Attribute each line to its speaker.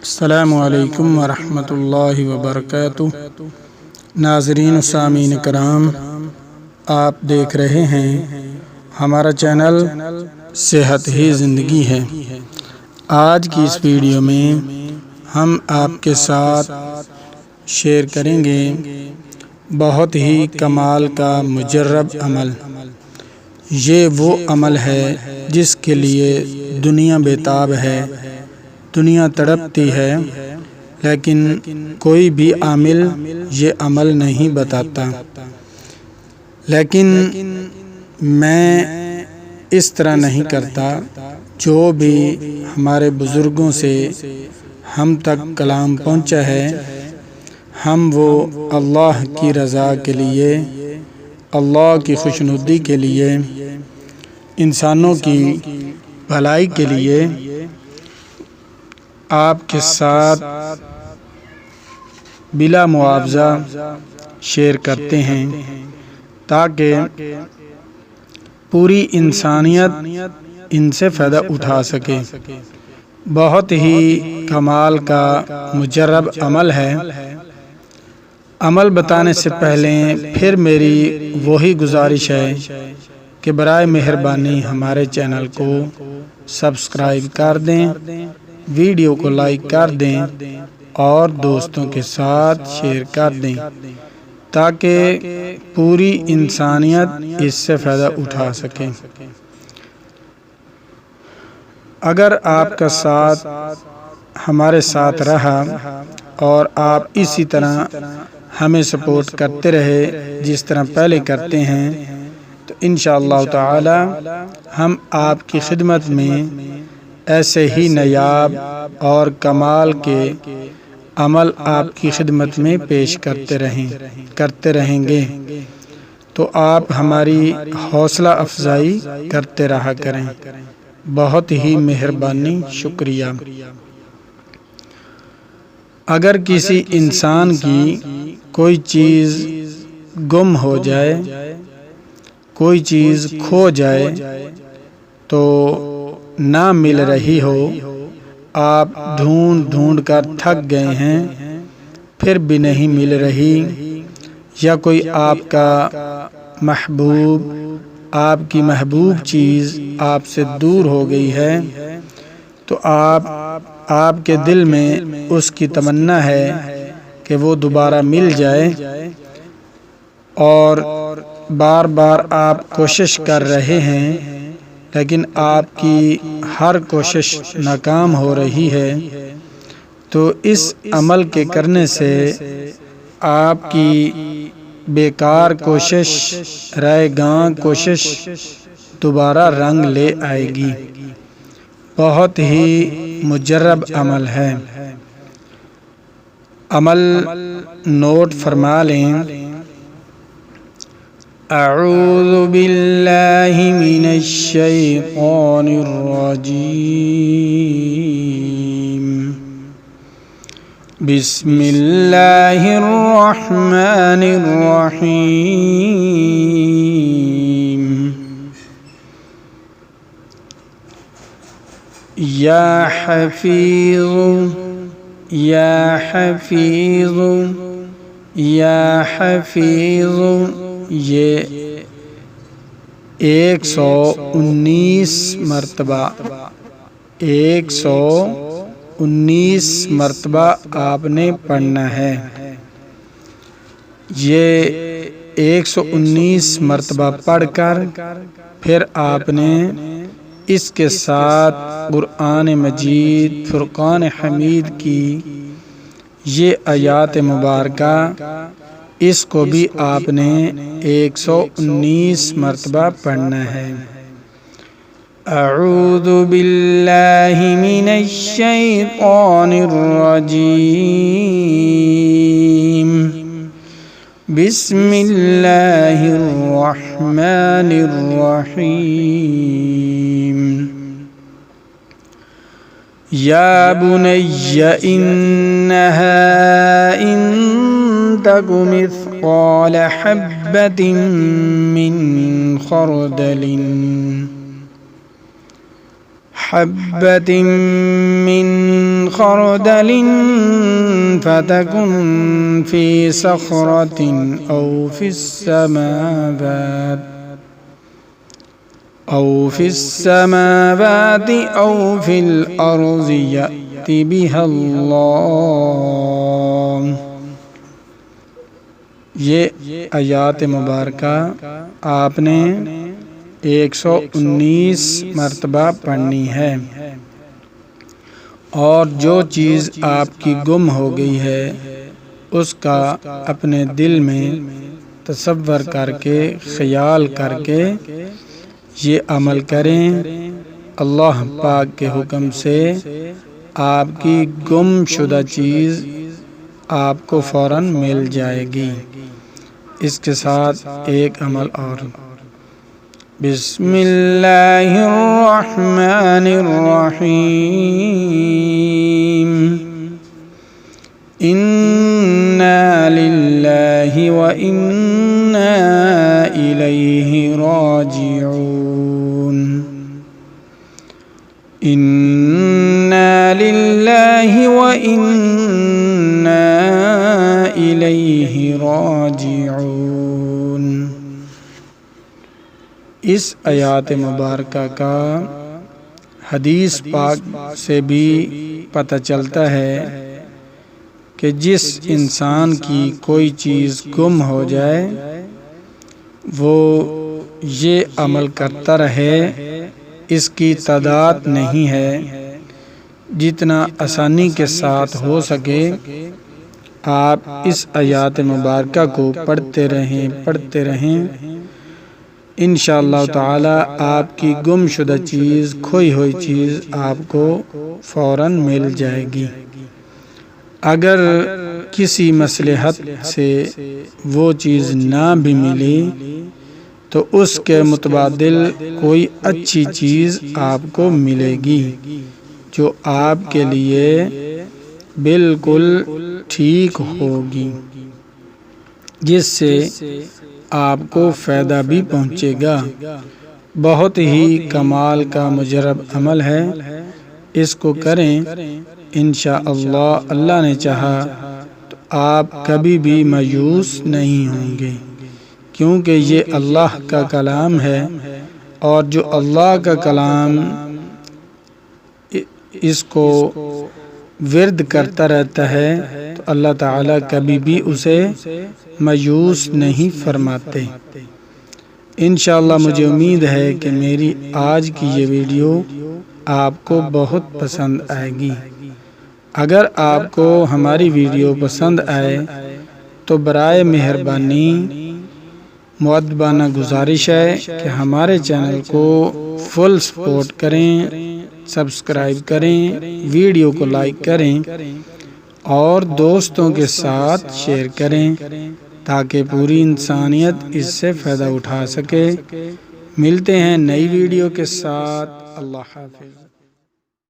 Speaker 1: السلام علیکم ورحمۃ اللہ وبرکاتہ۔ ناظرین و سامعین کرام، آپ دیکھ رہے ہیں ہمارا چینل صحت ہی زندگی ہے۔ آج کی اس ویڈیو میں ہم آپ کے ساتھ شیئر کریں گے بہت ہی کمال کا مجرب عمل۔ یہ وہ عمل ہے جس کے لیے دنیا بیتاب ہے، دنیا تڑپتی ہے، لیکن کوئی بھی عامل یہ عمل نہیں بتاتا۔ لیکن میں اس طرح نہیں کرتا۔ جو بھی ہمارے بزرگوں سے ہم تک کلام پہنچا ہے، ہم وہ اللہ کی رضا کے لیے، اللہ کی خوشنودی کے لیے، انسانوں کی بھلائی کے لیے آپ کے ساتھ بلا معاوضہ شیئر کرتے ہیں، تاکہ پوری انسانیت ان سے فائدہ اٹھا سکے۔ بہت ہی کمال کا مجرب عمل ہے۔ عمل بتانے سے پہلے پھر میری وہی گزارش ہے کہ برائے مہربانی ہمارے چینل کو سبسکرائب کر دیں، ویڈیو کو لائک کر دیں اور دوستوں کے ساتھ شیئر کر دیں، تاکہ پوری انسانیت اس سے فائدہ اٹھا سکے۔ اگر آپ کا ساتھ ہمارے ساتھ رہا اور آپ اسی طرح ہمیں سپورٹ کرتے رہے جس طرح پہلے کرتے ہیں، تو انشاءاللہ تعالی ہم آپ کی خدمت میں ایسے ہی نایاب اور کمال کے عمل آپ کی خدمت میں پیش کرتے رہیں گے، تو آپ ہماری حوصلہ افزائی کرتے رہا کریں۔ بہت ہی مہربانی، شکریہ۔ اگر کسی انسان کی کوئی چیز گم ہو جائے، کوئی چیز کھو جائے، تو نہ مل رہی ہو، آپ ڈھونڈ کر تھک گئے ہیں، پھر بھی نہیں مل رہی، یا کوئی آپ کا محبوب، آپ کی محبوب چیز آپ سے دور ہو گئی ہے، تو آپ کے دل میں اس کی تمنا ہے کہ وہ دوبارہ مل جائے، اور بار بار آپ کوشش کر رہے ہیں، لیکن آپ کی ہر کوشش ناکام ہو رہی ہے، تو اس عمل کے کرنے سے آپ کی بیکار کوشش، رائے گاں کوشش دوبارہ رنگ لے آئے گی۔ بہت ہی مجرب عمل ہے۔ عمل نوٹ فرما لیں۔ اعوذ باللہ من الشیطان الرجیم، بسم اللہ الرحمن الرحیم۔ یا حفیظ، یا حفیظ، یا حفیظ، یہ 119 مرتبہ 119 مرتبہ آپ نے پڑھنا ہے۔ یہ 119 مرتبہ پڑھ کر پھر آپ نے اس کے ساتھ قرآن مجید فرقان حمید کی یہ آیات مبارکہ، اس کو بھی آپ نے 119 مرتبہ پڑھنا ہے۔ اعوذ باللہ من الشیطان الرجیم، بسم اللہ الرحمن الرحیم۔ یا بنی انہا ان تک مثقال حبۃ من خردل حبة من خردل فتكن في صخرة أو في السماوات أو في الأرض يأت بها الله۔ یہ آیات مبارکہ آپ نے 119 مرتبہ پڑھنی ہے، اور جو چیز آپ کی گم ہو گئی ہے اس کا اپنے دل میں تصور کر کے، خیال کر کے یہ عمل کریں۔ اللہ پاک کے حکم سے آپ کی گم شدہ چیز آپ کو فوراً مل جائے گی۔ اس کے ساتھ ایک عمل اور، بسم اللہ الرحمن الرحیم، انا للہ وانا الیہ راجعون، انا للہ وانا الیہ راجعون۔ اس آیات مبارکہ کا حدیث پاک سے بھی پتہ چلتا ہے کہ جس انسان کی کوئی چیز گم ہو جائے وہ یہ عمل کرتا رہے، اس کی تعداد نہیں ہے، جتنا آسانی کے ساتھ ہو سکے آپ اس آیات مبارکہ کو پڑھتے رہیں، انشاءاللہ تعالی آپ کی گم شدہ چیز، کھوئی ہوئی چیز آپ کو فوراً مل جائے گی۔ اگر کسی مصلحت سے وہ چیز نہ بھی ملی تو اس کے متبادل کوئی اچھی چیز آپ کو ملے گی جو آپ کے لیے بالکل ٹھیک ہوگی، جس سے آپ کو فائدہ بھی پہنچے گا۔ بہت ہی کمال کا مجرب عمل ہے، اس کو کریں، انشاءاللہ اللہ نے چاہا تو آپ کبھی بھی مایوس نہیں ہوں گے، کیونکہ یہ اللہ کا کلام ہے، اور جو اللہ کا کلام اس کو ورد کرتا رہتا ہے تو اللہ تعالیٰ کبھی بھی اسے مایوس نہیں فرماتے۔ انشاءاللہ مجھے امید ہے کہ میری آج کی یہ ویڈیو آپ کو بہت پسند آئے گی۔ اگر آپ کو ہماری ویڈیو پسند آئے تو برائے مہربانی مؤدبانہ گزارش ہے کہ ہمارے چینل کو فل سپورٹ کریں، سبسکرائب کریں، ویڈیو کو لائک کریں اور دوستوں کے ساتھ شیئر کریں تاکہ پوری انسانیت اس سے فائدہ اٹھا سکے۔ ملتے ہیں نئی ویڈیو کے ساتھ، اللہ حافظ۔